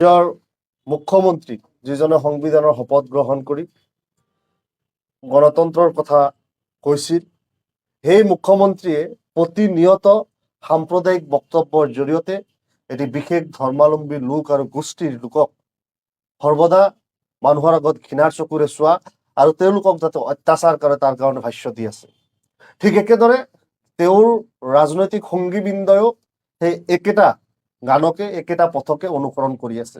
ৰাজ্যৰ মুখ্যমন্ত্ৰী যিজনে সংবিধানৰ শপত গ্ৰহণ কৰি গণতন্ত্ৰৰ কথা কৈছিল, সেই মুখ্যমন্ত্ৰীয়ে প্ৰতিনিয়ত সাম্প্ৰদায়িক বক্তব্যৰ জৰিয়তে এটি বিশেষ ধৰ্মাৱলম্বী লোক আৰু গোষ্ঠীৰ লোকক সৰ্বদা মানুহৰ আগত ঘৃণাৰ চকুৰে চোৱা আৰু তেওঁলোকক যাতে অত্যাচাৰ কৰে তাৰ কাৰণে ভাষ্য দি আছে। ঠিক একেদৰে তেওঁৰ ৰাজনৈতিক সংগীবৃন্দয়ো সেই একেটা গানকে একেটা পথকে অনুসৰণ কৰি আছে।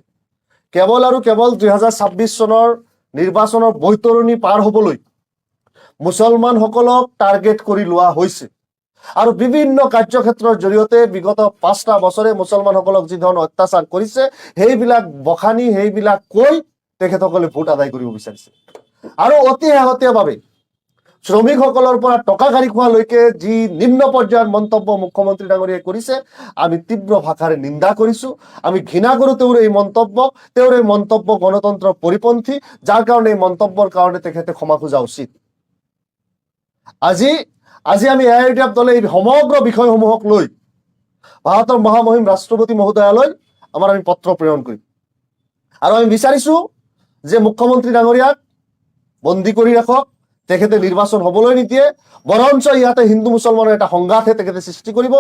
কেৱল আৰু কেৱল 2026 চনৰ নিৰ্বাচনৰ বৈতৰণি পাৰ হ'বলৈ মুছলমানসকলক টাৰ্গেট কৰি লোৱা হৈছে আৰু বিভিন্ন কাৰ্যক্ষেত্ৰৰ জৰিয়তে বিগত 5টা বছৰে মুছলমানসকলক যি ধৰণৰ অত্যাচাৰ কৰিছে সেইবিলাক বখানি সেইবিলাক কৈ তেখেতসকলে ভোট আদায় কৰিব বিচাৰিছে। আৰু অতি শেহতীয়াভাৱে শ্ৰমিকসকলৰ পৰা টকা কাঢ়ি খোৱালৈকে যি নিম্ন পৰ্যায়ৰ মন্তব্য মুখ্যমন্ত্ৰী ডাঙৰীয়াই কৰিছে, আমি তীব্ৰ ভাষাৰে নিন্দা কৰিছোঁ। আমি ঘৃণা কৰোঁ তেওঁৰ এই মন্তব্য গণতন্ত্ৰৰ পৰিপন্থী, যাৰ কাৰণে এই মন্তব্যৰ কাৰণে তেখেতে ক্ষমা খোজা উচিত। আজি আমি এআইইউডিএফ দলে এই সমগ্ৰ বিষয়সমূহক লৈ ভাৰতৰ মহামহিম ৰাষ্ট্ৰপতি মহোদয়ালৈ আমি পত্ৰ প্ৰেৰণ কৰিম আৰু আমি বিচাৰিছোঁ যে মুখ্যমন্ত্ৰী ডাঙৰীয়াক বন্দী কৰি ৰাখক, তেখেতে নিৰ্বাচন হ'বলৈ নিদিয়ে, বৰঞ্চ ইয়াতে হিন্দু মুছলমানৰ এটা সংঘাতহে তেখেতে সৃষ্টি কৰিব,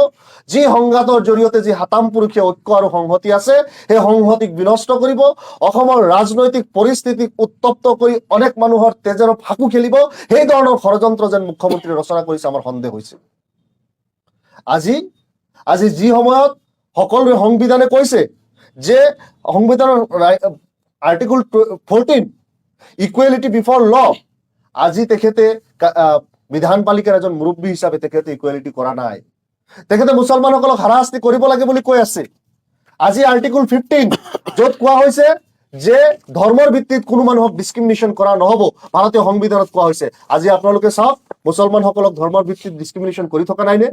যি সংঘাতৰ জৰিয়তে যি হাতামপুৰুষীয় ঐক্য আৰু সংহতি আছে সেই সংহতিক বিনষ্ট কৰিব, অসমৰ ৰাজনৈতিক পৰিস্থিতিক উত্তপ্ত কৰি অনেক মানুহৰ তেজেৰ ফাকু খেলিব, সেই ধৰণৰ ষড়যন্ত্ৰ যেন মুখ্যমন্ত্ৰীয়ে ৰচনা কৰিছে আমাৰ সন্দেহ হৈছে। আজি যি সময়ত সকলোৰে সংবিধানে কৈছে যে সংবিধানৰ আৰ্টিকল 14 ইকুৱেলিটি বিফৰ ল, আজি তেখেতে বিধানপালিকাৰ এজন মুৰব্বী হিচাপে তেখেতে ইকুৱেলিটি কৰা নাই, তেখেতে মুছলমানসকলক হাৰাশাস্তি কৰিব লাগে বুলি কৈ আছে। আজি আৰ্টিকল 15 য'ত কোৱা হৈছে যে ধৰ্মৰ ভিত্তিত কোনো মানুহক ডিছক্ৰিমিনেশ্যন কৰা নহ'ব, ভাৰতীয় সংবিধানত কোৱা হৈছে। আজি আপোনালোকে চাওক, মুছলমানসকলক ধৰ্মৰ ভিত্তিত ডিছক্ৰিমিনেশ্যন কৰি থকা নাইনে?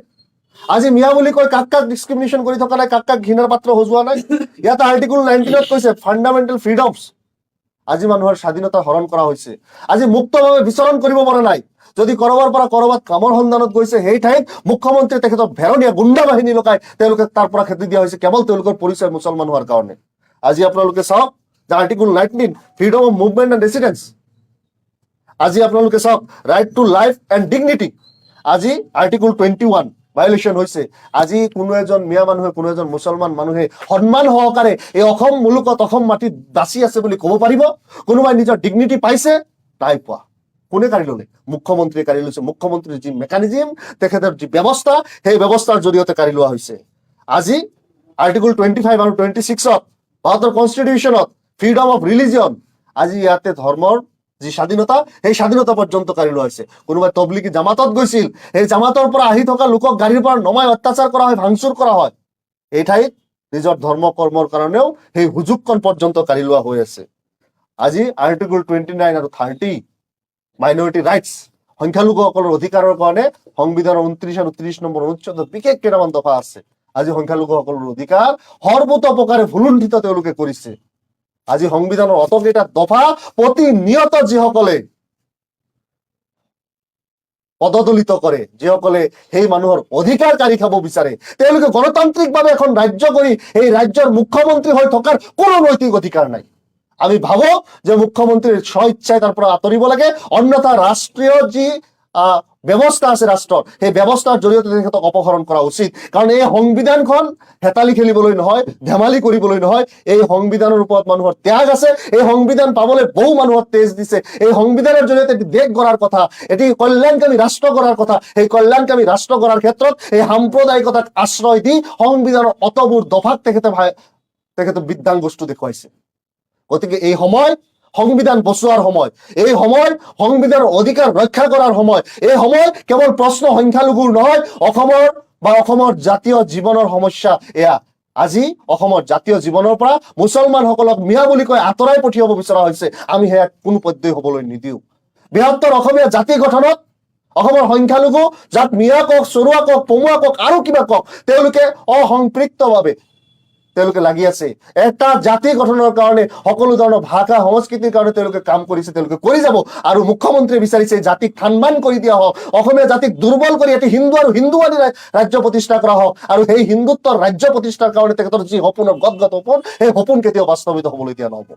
আজি মিয়া বুলি কৈ কাক ডিছক্ৰিমিনেশ্যন কৰি থকা নাই, কাক ঘৃণাৰ পাত্ৰ সজোৱা নাই? ইয়াত আৰ্টিকল 19ত কৈছে ফাণ্ডামেণ্টেল ফ্ৰীডমছ। আজি মানুহৰ স্বাধীনতা হৰণ কৰা হৈছে। আজি মুক্তভাৱে বিচৰণ কৰিব পৰা নাই। যদি কৰবাৰ পৰা কৰবাত কামৰ সন্ধানত গৈছে, সেই ঠাইত মুখ্যমন্ত্ৰীয়ে তেখেতক ভেৰনীয়া গুণ্ডা বাহিনী লগাই তেওঁলোকে তাৰ পৰা খেদি দিয়া হৈছে কেৱল তেওঁলোকৰ পৰিচয় মুছলমান হোৱাৰ কাৰণে। আজি আপোনালোকে চাওক যে article 19 freedom of movement and residence. আজি আপোনালোকে চাওক right to life and dignity. আজি আৰ্টিকল 21 ভায়োলেশ্যন হৈছে। আজি কোনো এজন মিয়া মানুহে কোনো এজন মুছলমান মানুহে সন্মান সহকাৰে এই অসম মুলুকত অসম মাটিত বাচি আছে বুলি ক'ব পাৰিব? কোনোবাই নিজৰ ডিগনিটি পাইছে? নাই পোৱা। কোনে কাঢ়ি ল'লে? মুখ্যমন্ত্ৰীয়ে কাঢ়ি লৈছে। মুখ্যমন্ত্ৰীৰ যি মেকানিজিম, তেখেতৰ যি ব্যৱস্থা, সেই ব্যৱস্থাৰ জৰিয়তে কাঢ়ি লোৱা হৈছে। আজি আৰ্টিকল 25 আৰু 26ত ভাৰতৰ কনষ্টিটিউশ্যনত ফ্ৰীডম অফ ৰিলিজিয়ন, আজি ইয়াতে ধৰ্মৰ যি স্বাধীনতা, সেই স্বাধীনতা পৰ্যন্ত কাঢ়ি লোৱা হৈছে। কোনোবাই তবলিগী জামাতত গৈছিল, সেই জামাতৰ পৰা আহি থকা লোকক গাড়ীৰ পৰা নমাই অত্যাচাৰ কৰা হয়, ভাঙচুৰ কৰা হয়। এই ঠাইত নিজৰ ধৰ্ম কৰ্মৰ কাৰণেও সেই সুযোগকণ পৰ্যন্ত কাঢ়ি লোৱা হৈ আছে। আজি আৰ্টিকল 29 আৰু 30 মাইনৰিটি ৰাইটছ, সংখ্যালঘুসকলৰ অধিকাৰৰ কাৰণে সংবিধানৰ 29 আৰু 30 নম্বৰ অনুচ্ছেদত বিশেষ কেইটামান দফা আছে। আজি সংখ্যালঘুসকলৰ অধিকাৰ সৰ্বতোপ্ৰকাৰে ভুলুণ্ঠিত তেওঁলোকে কৰিছে। আজি সংবিধানৰ অতকেইটা দফা প্ৰতিনিয়ত যিসকলে পদদলিত কৰে, যিসকলে সেই মানুহৰ অধিকাৰ কাঢ়ি খাব বিচাৰে, তেওঁলোকে গণতান্ত্ৰিকভাৱে এখন ৰাজ্য কৰি এই ৰাজ্যৰ মুখ্যমন্ত্ৰী হৈ থকাৰ কোনো নৈতিক অধিকাৰ নাই। আমি ভাবো যে মুখ্যমন্ত্ৰীৰ স্বইচ্ছাই তাৰ পৰা আঁতৰিব লাগে, অন্যথা ৰাষ্ট্ৰীয় যি ব্যৱস্থা আছে ৰাষ্ট্ৰৰ, সেই ব্যৱস্থাৰ জৰিয়তে তেখেতক অপহৰণ কৰা উচিত। কাৰণ এই সংবিধানখন হেতালি খেলিবলৈ নহয়, ধেমালি কৰিবলৈ নহয়। এই সংবিধানৰ ওপৰত মানুহৰ ত্যাগ আছে। এই সংবিধান পাবলৈ বহু মানুহৰ তেজ দিছে। এই সংবিধানৰ জৰিয়তে এটি দেশ গঢ়াৰ কথা, এটি কল্যাণকামী ৰাষ্ট্ৰ গঢ়াৰ কথা। সেই কল্যাণকামী ৰাষ্ট্ৰ গঢ়াৰ ক্ষেত্ৰত এই সাম্প্ৰদায়িকতাক আশ্ৰয় দি সংবিধানৰ অতবোৰ দফাক তেখেতে বিদ্যাংগস্তু দেখুৱাইছে। গতিকে এই সময় সংবিধান বচোৱাৰ সময়, এই সময় সংবিধানৰ অধিকাৰ ৰক্ষা কৰাৰ সময়, এই সময় কেৱল প্ৰশ্ন সংখ্যালঘুৰ নহয়, অসমৰ জাতীয় জীৱনৰ সমস্যা এয়া। আজি অসমৰ জাতীয় জীৱনৰ পৰা মুছলমানসকলক মিয়া বুলি কৈ আঁতৰাই পঠিয়াব বিচৰা হৈছে। আমি সেয়া কোনো পধ্যেই হ'বলৈ নিদিওঁ। বৃহত্তৰ অসমীয়া জাতি গঠনত অসমৰ সংখ্যালঘু, যাক মিয়া কওক, চৰুৱা কওক, পমুৱা কওক আৰু কিবা কওক, তেওঁলোকে অসম্পৃক্তভাৱে তেওঁলোকে লাগি আছে এটা জাতি গঠনৰ কাৰণে সকলো ধৰণৰ ভাষা সংস্কৃতিৰ কাৰণে তেওঁলোকে কাম কৰিছে তেওঁলোকে কৰি যাব আৰু মুখ্যমন্ত্ৰীয়ে বিচাৰিছে জাতিক থানবান কৰি দিয়া হওক অসমীয়া জাতিক দুৰ্বল কৰি এটি হিন্দু আৰু হিন্দুবাদী ৰাজ্য প্ৰতিষ্ঠা কৰা হওক আৰু সেই হিন্দুত্বৰ ৰাজ্য প্ৰতিষ্ঠাৰ কাৰণে তেখেতৰ যি সপোনৰ গদগদ সপোন সেই সপোন কেতিয়াও বাস্তৱিত হ'বলৈ দিয়া নহ'ব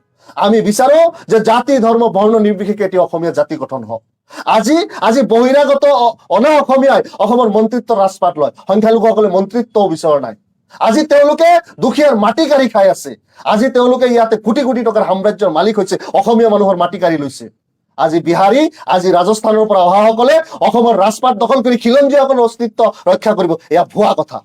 আমি বিচাৰো যে জাতি ধৰ্ম বৰ্ণ নিৰ্বিশেষে এটি অসমীয়া জাতি গঠন হওক আজি বহিৰাগত অনা অসমীয়াই অসমৰ মন্ত্ৰিত্ব ৰাজপাট লয় সংখ্যালঘুসকলে মন্ত্ৰিত্বও বিচৰা নাই আজি তেওঁলোকে দুখীয়াৰ মাটি কাঢ়ি খাই আছে আজি তেওঁলোকে ইয়াতে কোটি কোটি টকাৰ সাম্ৰাজ্যৰ মালিক হৈছে অসমীয়া মানুহৰ মাটি কাঢ়ি লৈছে আজি বিহাৰী আজি ৰাজস্থানৰ পৰা অহাসকলে অসমৰ ৰাজপাট দখল কৰি খিলঞ্জীয়াসকলৰ অস্তিত্ব ৰক্ষা কৰিব এয়া ভুৱা কথা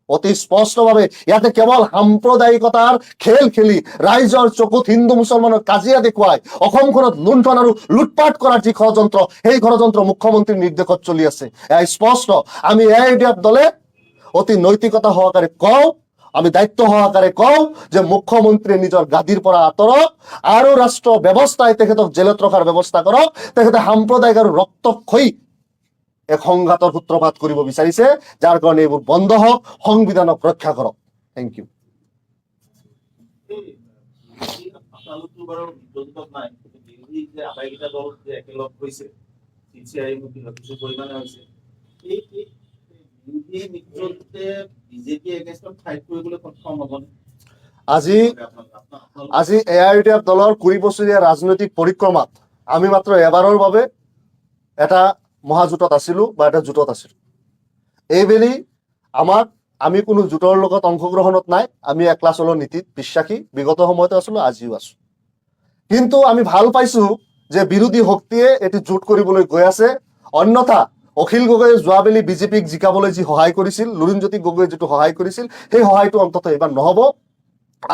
অতি স্পষ্টভাৱে ইয়াতে কেৱল সাম্প্ৰদায়িকতাৰ খেল খেলি ৰাইজৰ চকুত হিন্দু মুছলমানৰ কাজিয়া দেখুৱাই অসমখনত লুণ্ঠন আৰু লুটপাট কৰাৰ যি ষড়যন্ত্ৰ সেই ষড়যন্ত্ৰ মুখ্যমন্ত্ৰীৰ নিৰ্দেশত চলি আছে এয়া স্পষ্ট আমি এআইইউডিএফ দলে অতি নৈতিকতা সহকাৰে কওঁ আমি দায়িত্ব সহকাৰে কওঁ যে মুখ্যমন্ত্ৰীয়ে নিজৰ গাদীৰ পৰা আঁতৰক আৰু ৰাষ্ট্ৰ ব্যৱস্থাই তেখেতক জেলত ৰখাৰ ব্যৱস্থা কৰক তেখেতে সাম্প্ৰদায়িক আৰু ৰক্তক্ষয়ী এক সংঘাতৰ সূত্ৰপাত কৰিব বিচাৰিছে যাৰ কাৰণে এইবোৰ বন্ধ হওক সংবিধানক ৰক্ষা কৰক থেংক ইউ আজি এআইইউডিএফ দলৰ 20 বছৰীয়া ৰাজনৈতিক পৰিক্ৰমাত আমি মাত্ৰ এবাৰৰ বাবে এটা মহাজোঁটত আছিলো বা এটা জোঁটত আছিলো এইবেলি আমি কোনো জোঁটৰ লগত অংশগ্ৰহণত নাই আমি একলা চলৰ নীতিত বিশ্বাসী বিগত সময়তে আছিলো আজিও আছো কিন্তু আমি ভাল পাইছো যে বিৰোধী শক্তিয়ে এটি জোঁট কৰিবলৈ গৈ আছে অন্যথা অখিল গগৈয়ে যোৱাবেলি বিজেপিক জিকাবলৈ যি সহায় কৰিছিল লুৰিণজ্যোতি গগৈয়ে যিটো সহায় কৰিছিল সেই সহায়টো অন্ততঃ এইবাৰ নহব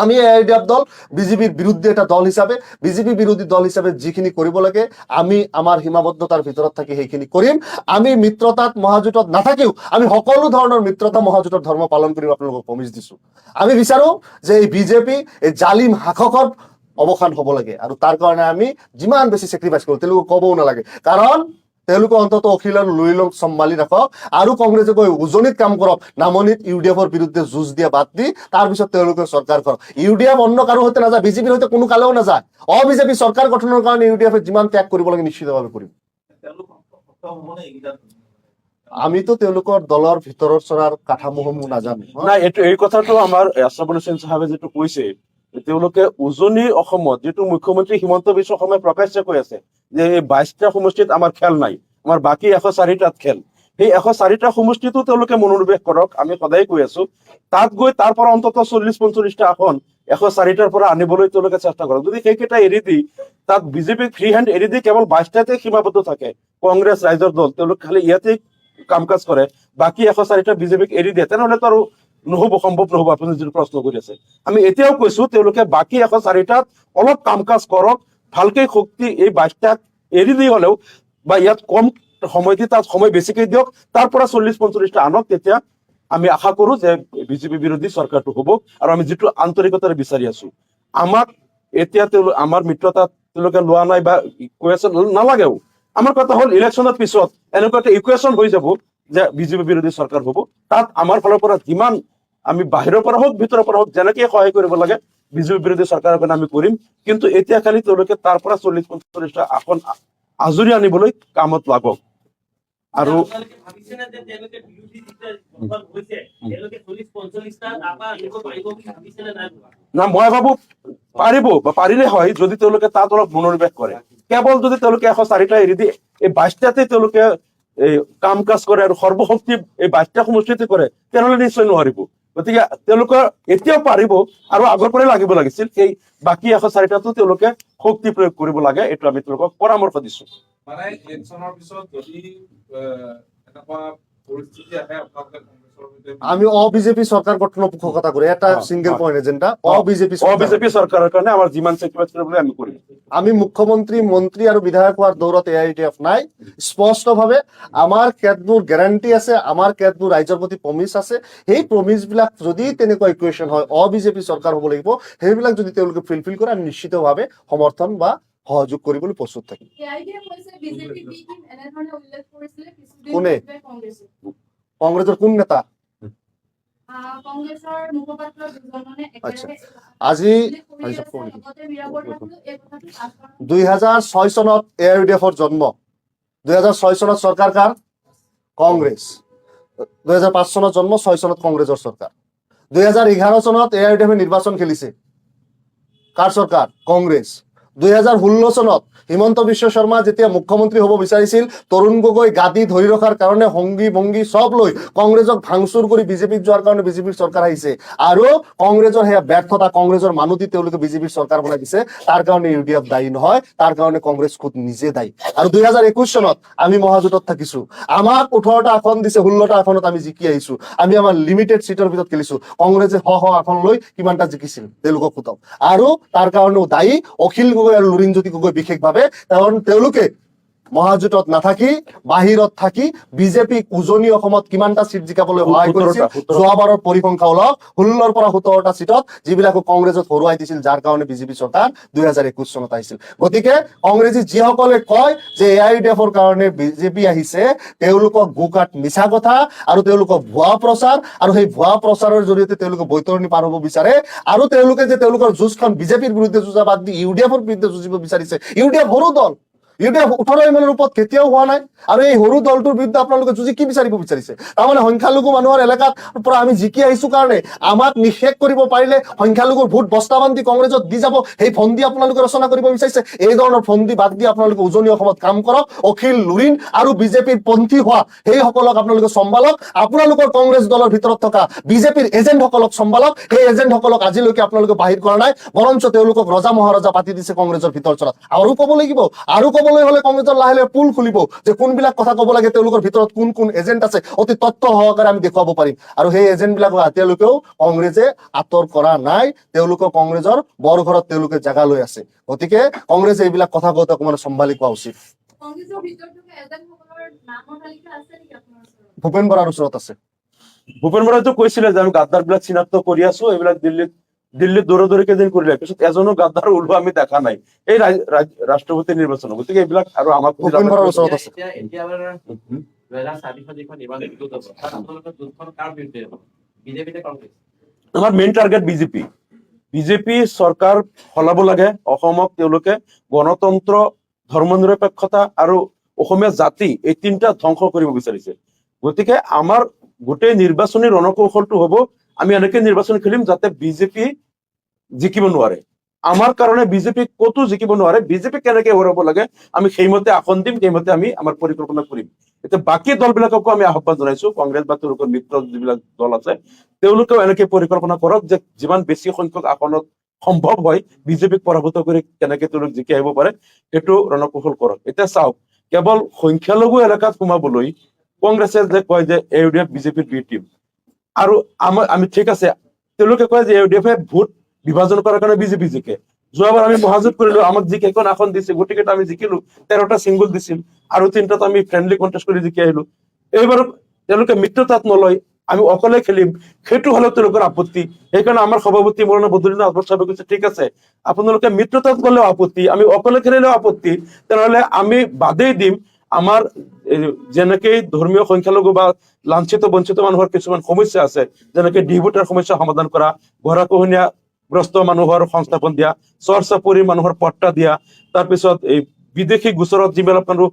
আমি এআইইউডিএফ দল বিজেপিৰ বিৰুদ্ধে এটা দল হিচাপে বিজেপি বিৰোধী দল হিচাপে যিখিনি কৰিব লাগে আমি আমাৰ সীমাবদ্ধতাৰ ভিতৰত থাকি সেইখিনি কৰিম আমি মিত্ৰতাত মহাজোঁটত নাথাকিও আমি সকলো ধৰণৰ মিত্ৰতা মহাজোঁটৰ ধৰ্ম পালন কৰিম আপোনালোকক প্ৰমিছ দিছো আমি বিচাৰো যে এই বিজেপি এই জালিম শাসকৰ অৱসান হ'ব লাগে আৰু তাৰ কাৰণে আমি যিমান বেছি চেক্ৰিফাইচ কৰোঁ তেওঁলোকক ক'বও নালাগে কাৰণ তেওঁলোকে অন্ততঃ অখিল আৰু লুৰিণক চম্ভালি ৰাখক আৰু কংগ্ৰেছে গৈ উজনিত কাম কৰক নামনিত ইউডিএফৰ বিৰুদ্ধে যুঁজ দিয়া বাদ দি তাৰপিছত তেওঁলোকে চৰকাৰ কৰক ইউডিএফ অন্য কাৰো সৈতে নাযায় বিজেপিৰ সৈতে কোনো কালেও নাযায় বিজেপি চৰকাৰ গঠনৰ কাৰণে ইউডিএফে যিমান ত্যাগ কৰিব লাগে নিশ্চিতভাৱে কৰিম আমিতো তেওঁলোকৰ দলৰ ভিতৰৰ চৰাৰ কাঠামোসমূহ নাজানো নাই এই কথাটো আমাৰ আছাবুল হুছেইন চাহাবে যিটো কৈছে তেওঁলোকে উজনি অসমত যিটো মুখ্যমন্ত্ৰী হিমন্ত বিশ্ব শৰ্মাই প্ৰকাশ্যে কৈ আছে যে এই 22টা সমষ্টিত আমাৰ খেল নাই আমাৰ বাকী 104টাত খেল সেই 104টা সমষ্টিতো তেওঁলোকে মনোনিৱেশ কৰক আমি সদায় কৈ আছো তাত গৈ তাৰ পৰা অন্ততঃ 40-45টা আসন 104টাৰ পৰা আনিবলৈ তেওঁলোকে চেষ্টা কৰক যদি সেইকেইটা এৰি দি তাত বিজেপিক ফ্ৰী হেণ্ড এৰি দি কেৱল 22টাতে সীমাবদ্ধ থাকে কংগ্ৰেছ ৰাইজৰ দল তেওঁলোক খালি ইয়াতে কাম কাজ কৰে বাকী 104টা বিজেপিক এৰি দিয়ে তেনেহ'লেতো আৰু নহব সম্ভৱ নহব আপুনি যিটো প্ৰশ্ন কৰি আছে আমি এতিয়াও কৈছো তেওঁলোকে বাকী 104টাত অলপ কাম কাজ কৰক ভালকে শক্তি এই 22টাক এৰি দি হলেও বা ইয়াত কম সময় দি তাত সময় বেছিকে দিয়ক তাৰ পৰা 40-45টা আনক তেতিয়া আমি আশা কৰো যে বিজেপি বিৰোধী চৰকাৰটো হ'ব আৰু আমি যিটো আন্তৰিকতাৰে বিচাৰি আছো আমাক এতিয়া আমাৰ মিত্ৰতা তেওঁলোকে লোৱা নাই বা কৈ আছে নালাগেও আমাৰ কথা হ'ল ইলেকশ্যনৰ পিছত এনেকুৱা এটা ইকুৱেশ্যন হৈ যাব যে বিজেপি বিৰোধী চৰকাৰ হ'ব তাত আমাৰ ফালৰ পৰা যিমান আমি বাহিৰৰ পৰা হওক ভিতৰৰ পৰা হওক যেনেকে সহায় কৰিব লাগে বিজেপি বিৰোধী চৰকাৰৰ কাৰণে আমি কৰিম কিন্তু এতিয়া খালি তেওঁলোকে তাৰ পৰা 40-45টা আসন আজৰি আনিবলৈ কামত লাগক আৰু না মই ভাবো পাৰিব বা পাৰিলে হয় যদি তেওঁলোকে তাত অলপ মনোনিৱেশ কৰে কেৱল যদি তেওঁলোকে 104টা এৰি দিয়ে এই 22টাতে তেওঁলোকে এই কাম কাজ কৰে আৰু সৰ্বশক্তি এই 22টা সমষ্টিতে কৰে তেনেহ'লে নিশ্চয় নোৱাৰিব গতিকে তেওঁলোকে এতিয়াও পাৰিব আৰু আগৰ পৰাই লাগিব লাগিছিল সেই বাকী 104টাতো তেওঁলোকে শক্তি প্ৰয়োগ কৰিব লাগে এইটো আমি তেওঁলোকক পৰামৰ্শ দিছো মানে ইলেকশ্যনৰ পিছত যদি এনেকুৱা পৰিস্থিতি আহে আপোনালোকে আমি বিজেপি চৰকাৰ গঠনৰ পোষকতা কৰি এটা সিঙ্গেল পয়েন্ট এজেন্ডা বিজেপি চৰকাৰৰ কাৰণে আমাৰ যিমান চেক্ৰিফাইচ কৰিবলৈ আমি কৰিম আমি মুখ্যমন্ত্ৰী মন্ত্ৰী আৰু বিধায়ক হোৱাৰ দৌৰত এআইইউডিএফ নাই স্পষ্টভাৱে আমাৰ কেতবোৰ গ্যাৰান্টি আছে আমাৰ কেতবোৰ ৰাইজৰ প্ৰতি প্ৰমিছ আছে সেই প্ৰমিছ বিলাক যদি তেনেকুৱা ইকুৱেশ্যন হয় বিজেপি চৰকাৰ হ'ব লাগিব সেইবিলাক যদি তেওঁলোকে ফুলফিল কৰে আমি নিশ্চিতভাৱে সমৰ্থন বা সহযোগ কৰিবলৈ প্ৰস্তুত থাকিম কোনে কংগ্ৰেছৰ কোন নেতা কংগ্ৰেছৰ মুখপাত্ৰ দুজনে আচ্ছা। একেৰাহে আজি উল্লেখ কৰি আজি আছে, লগতে মীৰা বৰঠাকুৰেও এই কথাটো আস্বাদন 2006 চনত AIUDF ৰ জন্ম। 2006 চনত চৰকাৰ কাৰ? কংগ্ৰেছ। 2005 চনত জন্ম, 6 চনত কংগ্ৰেছৰ চৰকাৰ। 2011 চনত AIUDF নিৰ্বাচন খেলিছে। কাৰ চৰকাৰ? কংগ্ৰেছ। 2016 চনত হিমন্ত বিশ্ব শৰ্মা যেতিয়া মুখ্যমন্ত্ৰী হ'ব বিচাৰিছিল, তৰুণ গগৈ গাদী ধৰি ৰখাৰ কাৰণে সংগী ভংগী চব লৈ কংগ্ৰেছক ভাংচুৰ কৰি বিজেপিত যোৱাৰ কাৰণে বিজেপিৰ চৰকাৰ আহিছে। আৰু কংগ্ৰেছৰ সেয়া ব্যৰ্থতা, কংগ্ৰেছৰ মানুহ দি তেওঁলোকে বিজেপিৰ চৰকাৰ বনাই দিছে। তাৰ কাৰণে UDF দায়ী নহয়, তাৰ কাৰণে কংগ্ৰেছ খুদ নিজে দায়ী। আৰু 2021 চনত আমি মহাজোঁটত থাকিছো। আমাক 18টা আসন দিছে, 16টা আসনত আমি জিকি আহিছো। আমি আমাৰ লিমিটেড চিটৰ ভিতৰত খেলিছো। কংগ্ৰেছে শ শ আসন লৈ কিমানটা জিকিছিল তেওঁলোকক সোধাওক। আৰু তাৰ কাৰণেও দায়ী অখিল গগৈ আৰু লুৰিণজ্যোতি গগৈ বিশেষভাৱে, কাৰণ তেওঁলোকে মহাজোঁটত নাথাকি বাহিৰত থাকি বিজেপিক উজনি অসমত কিমানটা চিট জিকাবলৈ সহায় কৰিছিল। 17টা। যোৱাবাৰৰ পৰিসংখ্যা ওলাওক, 16ৰ পৰা 17টা চিটত যিবিলাকক কংগ্ৰেছত হৰুৱাই দিছিল, যাৰ কাৰণে বিজেপি চৰকাৰ 2021 চনত আহিছিল। গতিকে কংগ্ৰেছী যিসকলে কয় যে AIUDFৰ কাৰণে বিজেপি আহিছে, তেওঁলোকক বুকাত মিছা কথা আৰু তেওঁলোকক ভুৱা প্ৰচাৰ, আৰু সেই ভুৱা প্ৰচাৰৰ জৰিয়তে তেওঁলোকে বৈতৰণি পাৰ হ'ব বিচাৰে। আৰু তেওঁলোকে যে তেওঁলোকৰ যুঁজখন বিজেপিৰ বিৰুদ্ধে যুঁজা বাদ দি UDFৰ বিৰুদ্ধে যুঁজিব বিচাৰিছে। UDF সৰু দল, UDF 18 ML ৰূপত কেতিয়াও হোৱা নাই। আৰু এই সৰু দলটোৰ বিৰুদ্ধে আপোনালোকে যুঁজি কি বিচাৰিব বিচাৰিছে? তাৰমানে সংখ্যালঘু মানুহৰ এলেকাত পৰা আমি জিকি আহিছো কাৰণে আমাক নিষেধ কৰিব পাৰিলে সংখ্যালঘুৰ ভোট বস্তাবান্ধি কংগ্ৰেছত দি যাব, সেই ফন্দি আপোনালোকে ৰচনা কৰিব বিচাৰিছে। এই ধৰণৰ ফন্দি বাদ দি আপোনালোকে উজনি অসমত কাম কৰক। অখিল, লুৰিণ আৰু বিজেপিৰ পন্থী হোৱা সেইসকলক আপোনালোকে চম্ভালক। আপোনালোকৰ কংগ্ৰেছ দলৰ ভিতৰত থকা বিজেপিৰ এজেণ্টসকলক চম্ভালক। সেই এজেণ্টসকলক আজিলৈকে আপোনালোকে বাহিৰ কৰা নাই, বৰঞ্চ তেওঁলোকক ৰজা মহাৰজা পাতি দিছে কংগ্ৰেছৰ ভিতৰত চলাত। আৰু ক'ব লাগিব, আৰু ক'বলৈ হলে কংগ্ৰেছৰ লাহে লাহে পুল খুলিব যে কোনবিলাক কথা ক'ব লাগে, তেওঁলোকৰ ভিতৰত কোন কোন এজেণ্ট আছে, অতি তথ্য সহকাৰে আমি দেখুৱাব পাৰিম। আৰু সেই এজেণ্টবিলাকক এতিয়ালৈকেও কংগ্ৰেছে আঁতৰ কৰা নাই। তেওঁলোকক কংগ্ৰেছৰ বৰঘৰত তেওঁলোকে জেগা লৈ আছে। গতিকে কংগ্ৰেছে এইবিলাক কথা কওঁতে অকমান চম্ভালি কোৱা উচিত। কংগ্ৰেছৰ ভিতৰত থকা এজেণ্টসকলৰ নামৰ তালিকা আছে নেকি আপোনাৰ ওচৰত? ভূপেন বৰাৰ ওচৰত আছে। ভূপেন বৰাইতো কৈছিলে যে আমি গাদ্দাৰ বিলাক চিনাক্ত কৰি আছো, এইবিলাক দিল্লীত দৌৰা দৌৰি কেইদিন কৰিলে, পিছত এজনো গাদ্দাৰ ওলোৱা আমি দেখা নাই এই ৰাষ্ট্ৰপতি নিৰ্বাচনত। গতিকে এইবিলাক আৰু আমাক ভূপেন বৰাৰ ওচৰত আছে। এতিয়া 2024 যিখন নিৰ্বাচন হ'ব, তাত আপোনালোকৰ যোনখন কাৰ বিৰুদ্ধে হ'ব? বিজেপি নে কংগ্ৰেছ? আমাৰ মেইন টাৰ্গেট বিজেপি চৰকাৰ সলাব লাগে। অসমক তেওঁলোকে গণতন্ত্ৰ, ধৰ্মনিৰপেক্ষতা আৰু অসমীয়া জাতি এই তিনিটা ধ্বংস কৰিব বিচাৰিছে। গতিকে আমাৰ গোটেই নিৰ্বাচনী ৰণকৌশলটো হ'ব, আমি এনেকে নিৰ্বাচন খেলিম যাতে বিজেপি জিকিব নোৱাৰে। আমাৰ কাৰণে বিজেপি ক'তো জিকিব নোৱাৰে। বিজেপি কেনেকে হৰাব লাগে আমি সেইমতে আসন দিম, সেইমতে আমি আমাৰ পৰিকল্পনা কৰিম। এতিয়া বাকী দলবিলাককো আমি আহ্বান জনাইছো, কংগ্ৰেছ বা তেওঁলোকৰ মিত্ৰ যিবিলাক দল আছে তেওঁলোকেও এনেকে পৰিকল্পনা কৰক যে যিমান বেছি সংখ্যক আসনত সম্ভৱ হয় বিজেপিক পৰাভূত কৰি কেনেকে তেওঁলোক জিকি আহিব পাৰে, সেইটো ৰণকৌশল কৰক। এতিয়া চাওক, কেৱল সংখ্যালঘু এলেকাত সোমাবলৈ কংগ্ৰেছে যে কয় যে AIUDF বিজেপিৰ বি টিম, আৰু আমি ঠিক আছে, তেওঁলোকে কয় যে AIUDF ভোট বিভাজন কৰাৰ কাৰণে বিজেপি জিকে। যোৱাবাৰ আমি মহাজোঁট কৰিলো, আমাক যি কেইখন আসন দিছে গোটেইকেইটা আমি জিকিলো, 13টা ছিংগল দিছিল আৰু 3টাত আমি ফ্ৰেণ্ডলি কণ্টেষ্ট কৰি জিকি আহিলো। এইবাৰ তেওঁলোকে মিত্ৰতাত নলয়, আমি অকলে খেলিম, সেইটো হলেও তেওঁলোকৰ আপত্তি। সেইকাৰণে আমাৰ সভাপতি মৌলানা বদৰুদ্দিন আজমল সাহেবে কৈছে ঠিক আছে, আপোনালোকে মিত্ৰতাত গলেও আপত্তি, আমি অকলে খেলিলেও আপত্তি, তেনেহলে আমি বাদেই দিম আমাৰ যেনেকে ধৰ্মীয় সংখ্যালঘু বা লাঞ্ছিত বঞ্চিত মানুহৰ কিছুমান সমস্যা আছে, যেনেকে ডিভোটাৰ সমস্যা সমাধান কৰা, গৰাখহনীয়া গ্ৰস্ত মানুহৰ সংস্থাপন দিয়া, চৰ চাপৰি মানুহৰ পট্টা দিয়া, তাৰপিছত এই বিদেশী গোচৰত যিবিলাক মানুহ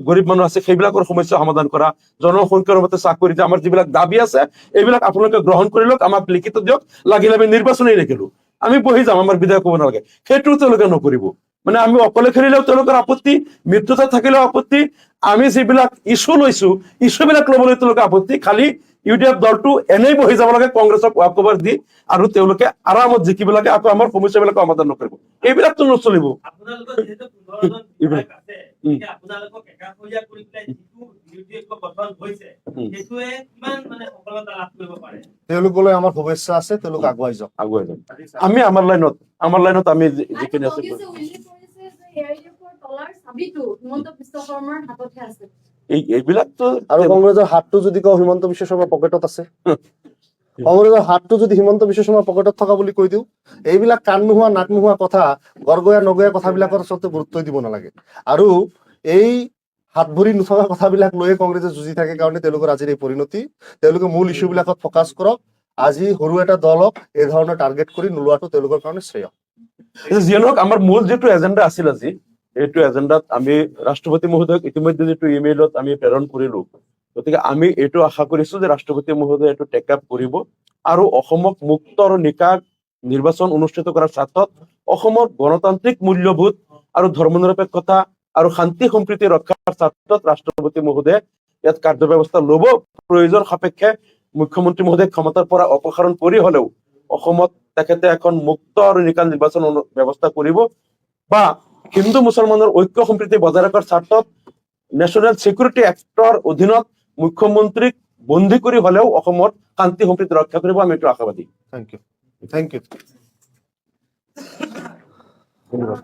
গৰীব মানুহ আছে সেইবিলাকৰ সমস্যা সমাধান কৰা, জনসংখ্যাৰ মতে চাকৰি দিয়া, আমাৰ যিবিলাক দাবী আছে এইবিলাক আপোনালোকে গ্ৰহণ কৰি লওক, আমাক লিখিত দিয়ক, লাগিলে আমি নিৰ্বাচনেই নেখেলো, আমি বহি যাম, আমাৰ বিধায়ক ক'ব নালাগে। সেইটো তেওঁলোকে নকৰিব। মানে আমি অকলে খেলিলেও তেওঁলোকৰ আপত্তি, মিত্ৰতা থাকিলেও আপত্তি, আমি যিবিলাক ইছ্যু লৈছো ইছ্যুবিলাক ল'বলৈ তেওঁলোকে আপত্তি। খালি UDF দলটো এনেই বহি যাব লাগে কংগ্ৰেছক ৱাকঅভাৰ দি, আৰু তেওঁলোকে আৰামত জিকিব লাগে, আকৌ আমাৰ সমস্যাবিলাক সমাধান নকৰিব। এইবিলাকতো নচলিব। আপোনালোকৰ যিহেতু 15জন বিধায়ক আছে, গতিকে আপোনালোকক একাষৰীয়া কৰি পেলাই যিটো UDF গঠন হৈছে, সেইটোৱে কিমান মানে সফলতা লাভ কৰিব পাৰে? তেওঁলোকলৈ আমাৰ শুভেচ্ছা আছে, তেওঁলোক আগুৱাই যাওক। আগুৱাই যাম আমি আমাৰ লাইনত আমি যিখিনি আছে কংগ্ৰেছে উল্লেখ কৰিছে যে AIUDFৰ তলাৰ চাবিটো হিমন্ত বিশ্ব শৰ্মাৰ হাততহে আছে। এইবিলাকতো আৰু কংগ্ৰেছৰ হাতটো যদি কওঁ হিমন্ত বিশ্ব শৰ্মাৰ পকেটত আছে। কংগ্ৰেছৰ হাতটো যদি হিমন্ত বিশ্ব শৰ্মাৰ পকেটত থকা বুলি কৈ দিওঁ, এইবিলাক কাণ নোহোৱা নাক নোহোৱা কথা, গৰগয়া নগয়া কথাবিলাকৰ আচলতে গুৰুত্বই দিব নালাগে। আৰু এই হাত ভৰি নথকা কথাবিলাক লৈয়ে কংগ্ৰেছে যুঁজি থাকে কাৰণে তেওঁলোকৰ আজিৰ এই পৰিণতি। তেওঁলোকে মূল ইছ্যুবিলাকত ফ'কাছ কৰক আজি সৰু এটা দলক এই ধৰণে টাৰ্গেট কৰি নোলোৱাটো তেওঁলোকৰ কাৰণে শ্ৰেয়। যিয়ে নহওক আমাৰ মূল যিটো এজেণ্ডা আছিল আজি, এইটো এজেণ্ডাত আমি ৰাষ্ট্ৰপতি মহোদয়ক ইতিমধ্যে যিটো ইমেইলত আমি প্ৰেৰণ কৰিলো, গতিকে আমি এইটো আশা কৰিছো যে ৰাষ্ট্ৰপতি মহোদয়ে এইটো টেক আপ কৰিব আৰু অসমক মুক্ত আৰু নিকা নিৰ্বাচন অনুষ্ঠিত কৰাৰ স্বাৰ্থত অসমৰ গণতান্ত্ৰিক মূল্যবোধ আৰু ধৰ্মনিৰপেক্ষতা আৰু শান্তি সম্প্ৰীতি ৰক্ষাৰ স্বাৰ্থত ৰাষ্ট্ৰপতি মহোদয়ে ইয়াত কাৰ্যব্যৱস্থা ল'ব। প্ৰয়োজন সাপেক্ষে মুখ্যমন্ত্ৰী মহোদয় ক্ষমতাৰ পৰা অপসাৰণ কৰি হলেও অসমত তেখেতে এখন মুক্ত আৰু নিকা নিৰ্বাচন ব্যৱস্থা কৰিব বা হিন্দু মুছলমানৰ ঐক্য সম্প্ৰীতি বজাই ৰখাৰ স্বাৰ্থত নেশ্যনেল চিকিউৰিটি এক্টৰ অধীনত মুখ্যমন্ত্ৰীক বন্দী কৰি হলেও অসমত শান্তি সম্প্ৰীতি ৰক্ষা কৰিব, আমি এইটো আশাবাদী। Thank you, thank you. ধন্যবাদ।